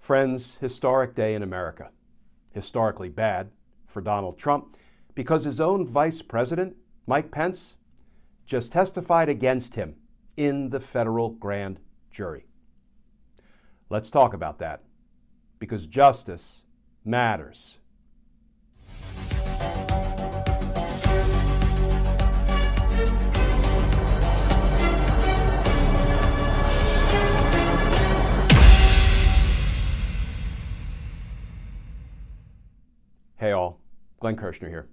Friends, historic day in America. Historically bad for Donald Trump because his own vice president, Mike Pence, just testified against him in the federal grand jury. Let's talk about that because justice matters. Hey all, Glenn Kirshner here.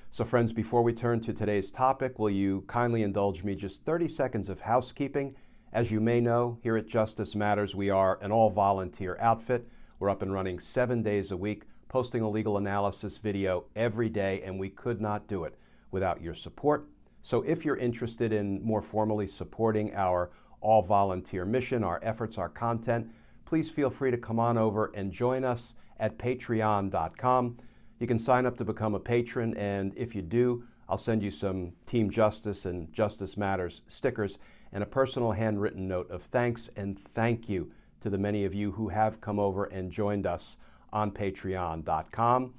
So friends, before we turn to today's topic, will you kindly indulge me just 30 seconds of housekeeping? As you may know, here at Justice Matters, we are an all-volunteer outfit. We're up and running 7 days a week, posting a legal analysis video every day, and we could not do it without your support. So if you're interested in more formally supporting our all-volunteer mission, our efforts, our content, please feel free to come on over and join us at patreon.com. You can sign up to become a patron, and if you do, I'll send you some Team Justice and Justice Matters stickers and a personal handwritten note of thanks and thank you to the many of you who have come over and joined us on patreon.com.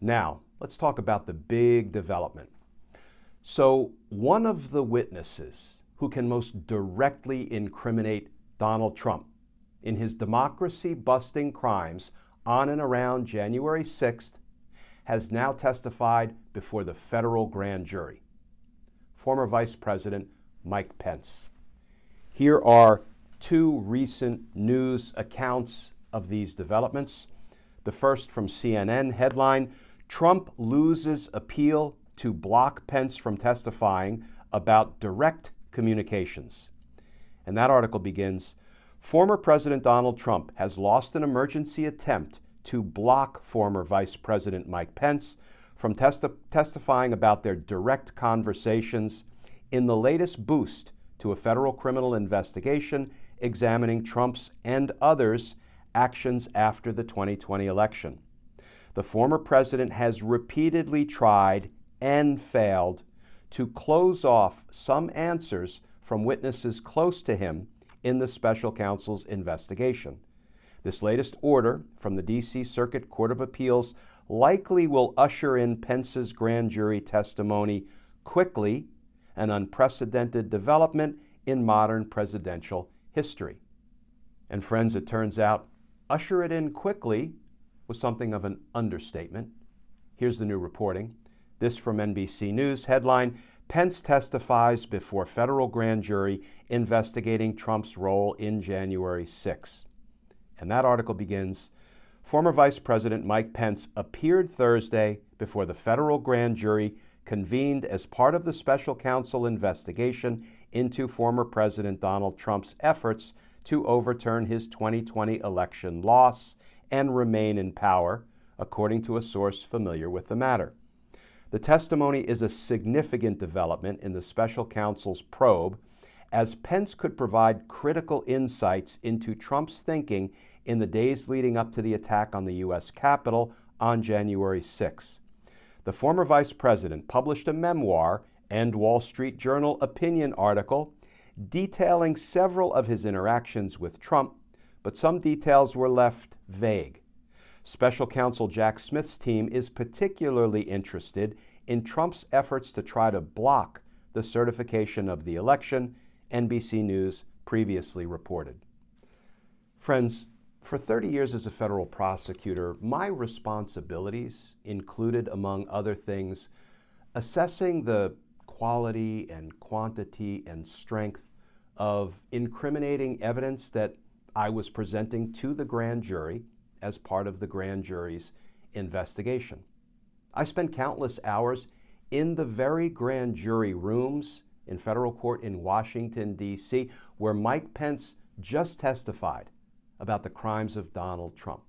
Now, let's talk about the big development. So, one of the witnesses who can most directly incriminate Donald Trump in his democracy-busting crimes on and around January 6th has now testified before the federal grand jury. Former Vice President Mike Pence. Here are two recent news accounts of these developments. The first from CNN, headline, Trump loses appeal to block Pence from testifying about direct communications. And that article begins, former President Donald Trump has lost an emergency attempt to block former Vice President Mike Pence from testifying about their direct conversations in the latest boost to a federal criminal investigation examining Trump's and others' actions after the 2020 election. The former president has repeatedly tried and failed to close off some answers from witnesses close to him in the special counsel's investigation. This latest order from the D.C. Circuit Court of Appeals likely will usher in Pence's grand jury testimony quickly, an unprecedented development in modern presidential history. And friends, it turns out, usher it in quickly was something of an understatement. Here's the new reporting. This from NBC News, headline, Pence testifies before federal grand jury investigating Trump's role in January 6. And that article begins, former Vice President Mike Pence appeared Thursday before the federal grand jury convened as part of the special counsel investigation into former President Donald Trump's efforts to overturn his 2020 election loss and remain in power, according to a source familiar with the matter. The testimony is a significant development in the special counsel's probe, as Pence could provide critical insights into Trump's thinking in the days leading up to the attack on the U.S. Capitol on January 6. The former vice president published a memoir and Wall Street Journal opinion article detailing several of his interactions with Trump, but some details were left vague. Special counsel Jack Smith's team is particularly interested in Trump's efforts to try to block the certification of the election, NBC News previously reported. Friends, for 30 years as a federal prosecutor, my responsibilities included, among other things, assessing the quality and quantity and strength of incriminating evidence that I was presenting to the grand jury as part of the grand jury's investigation. I spent countless hours in the very grand jury rooms in federal court in Washington, D.C., where Mike Pence just testified about the crimes of Donald Trump.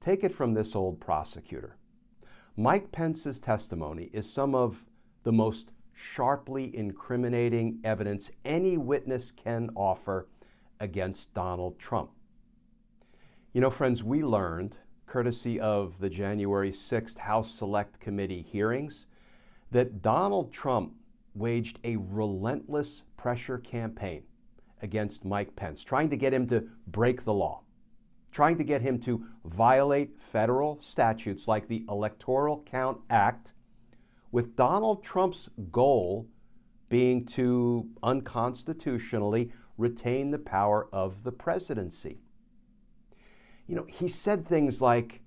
Take it from this old prosecutor. Mike Pence's testimony is some of the most sharply incriminating evidence any witness can offer against Donald Trump. You know, friends, we learned, courtesy of the January 6th House Select Committee hearings, that Donald Trump waged a relentless pressure campaign against Mike Pence, trying to get him to break the law. trying to get him to violate federal statutes like the Electoral Count Act, with Donald Trump's goal being to unconstitutionally retain the power of the presidency. You know, he said things like,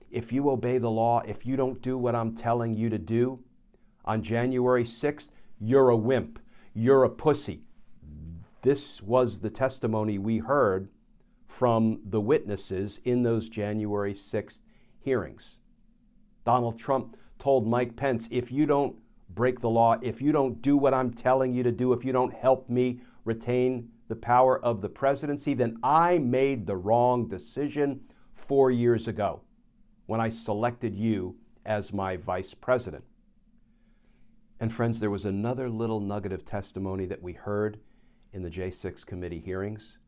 if you obey the law, if you don't do what I'm telling you to do, on January 6th, you're a wimp, you're a pussy. This was the testimony we heard from the witnesses in those January 6th hearings. Donald Trump told Mike Pence, if you don't break the law, if you don't do what I'm telling you to do, if you don't help me retain the power of the presidency, then I made the wrong decision 4 years ago when I selected you as my vice president. And friends, there was another little nugget of testimony that we heard in the J6 committee hearings.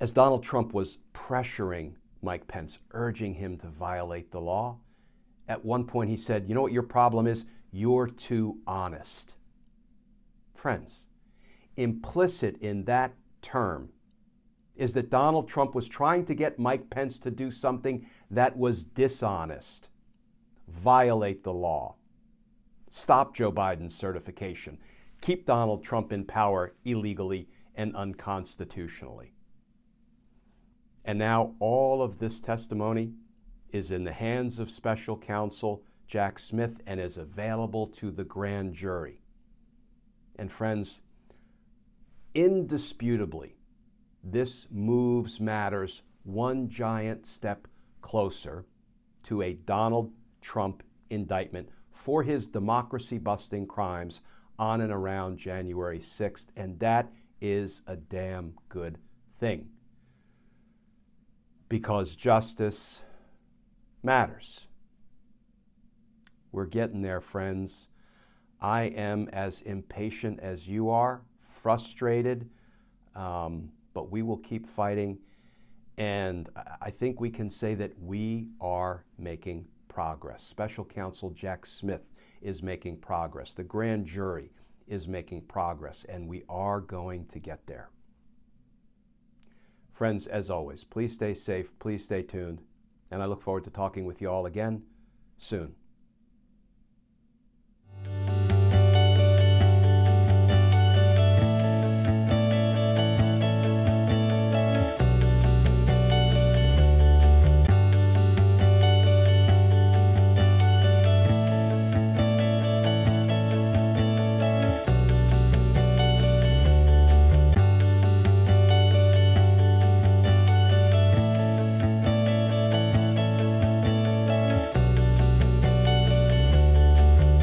As Donald Trump was pressuring Mike Pence, urging him to violate the law, at one point he said, you know what your problem is? You're too honest. Friends, implicit in that term is that Donald Trump was trying to get Mike Pence to do something that was dishonest, violate the law, stop Joe Biden's certification, keep Donald Trump in power illegally and unconstitutionally. And now all of this testimony is in the hands of special counsel Jack Smith and is available to the grand jury. And friends, indisputably, this moves matters one giant step closer to a Donald Trump indictment for his democracy-busting crimes on and around January 6th, and that is a damn good thing. Because justice matters. We're getting there, friends. I am as impatient as you are, frustrated, but we will keep fighting. And I think we can say that we are making progress. Special counsel Jack Smith is making progress. The grand jury is making progress, and we are going to get there. Friends, as always, please stay safe, please stay tuned, and I look forward to talking with you all again soon.